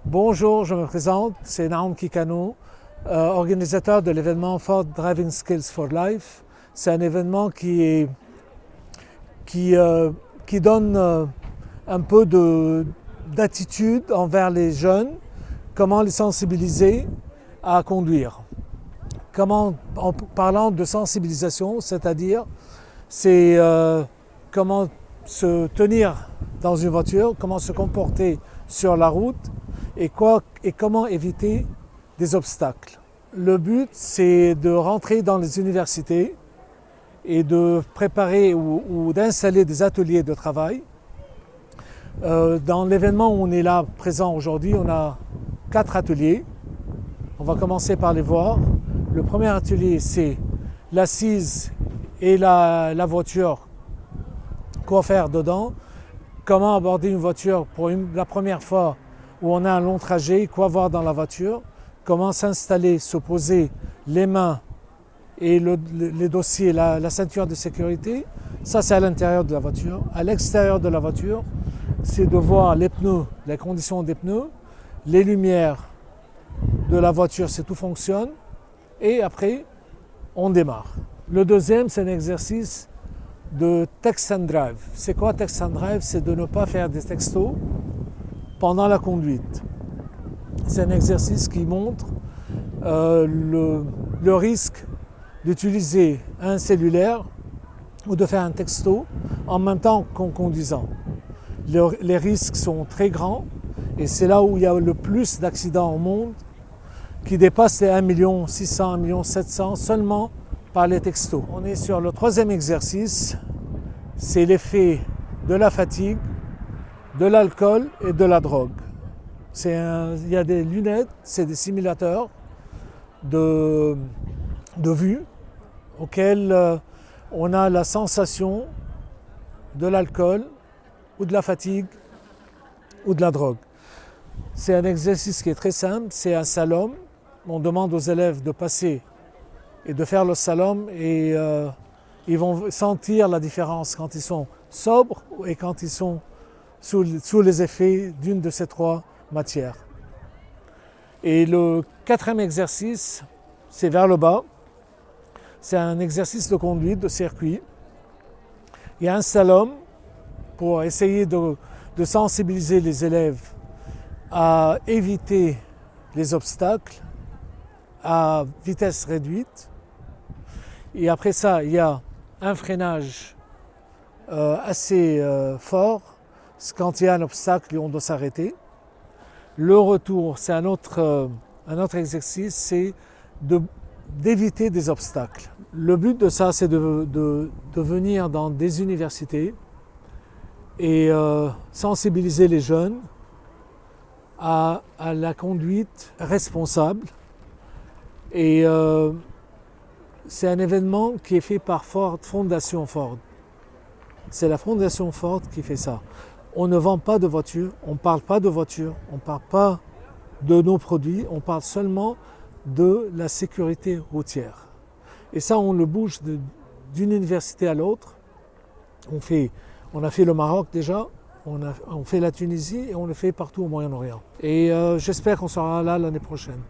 Bonjour, je me présente, c'est Naum Kikano, organisateur de l'événement Ford Driving Skills for Life. C'est un événement qui donne un peu d'attitude envers les jeunes, comment les sensibiliser à conduire. En parlant de sensibilisation, c'est-à-dire comment se tenir dans une voiture, comment se comporter sur la route et comment éviter des obstacles. Le but, c'est de rentrer dans les universités et de préparer ou d'installer des ateliers de travail. Dans l'événement où on est là présent aujourd'hui, on a 4 ateliers. On va commencer par les voir. Le premier atelier, c'est l'assise et la voiture. Quoi faire dedans? Comment aborder une voiture pour la première fois où on a un long trajet, quoi voir dans la voiture, comment s'installer, se poser les mains et les dossiers, la ceinture de sécurité. Ça, c'est à l'intérieur de la voiture. À l'extérieur de la voiture, c'est de voir les pneus, les conditions des pneus, les lumières de la voiture, si tout fonctionne. Et après, on démarre. Le deuxième, c'est un exercice de text and drive. C'est quoi text and drive? C'est de ne pas faire des textos pendant la conduite. C'est un exercice qui montre le risque d'utiliser un cellulaire ou de faire un texto en même temps qu'en conduisant. Les risques sont très grands et c'est là où il y a le plus d'accidents au monde qui dépassent les 1 600 000, 1 700 000 seulement par les textos. On est sur le troisième exercice, c'est l'effet de la fatigue, de l'alcool et de la drogue. Il y a des lunettes, c'est des simulateurs de vue auxquels on a la sensation de l'alcool ou de la fatigue ou de la drogue. C'est un exercice qui est très simple, c'est un slalom. On demande aux élèves de passer et de faire le slalom et ils vont sentir la différence quand ils sont sobres et quand ils sont sous les effets d'une de ces 3 matières. Et le 4e exercice, c'est vers le bas. C'est un exercice de conduite, de circuit. Il y a un slalom pour essayer de sensibiliser les élèves à éviter les obstacles à vitesse réduite. Et après ça, il y a un freinage assez fort. Quand il y a un obstacle, on doit s'arrêter. Le retour, c'est un autre exercice, c'est d'éviter des obstacles. Le but de ça, c'est de venir dans des universités et sensibiliser les jeunes à la conduite responsable. Et c'est un événement qui est fait par Fondation Ford. C'est la Fondation Ford qui fait ça. On ne vend pas de voitures, on ne parle pas de voitures, on ne parle pas de nos produits, on parle seulement de la sécurité routière. Et ça, on le bouge d'une université à l'autre. On a fait le Maroc déjà, on fait la Tunisie et on le fait partout au Moyen-Orient. Et j'espère qu'on sera là l'année prochaine.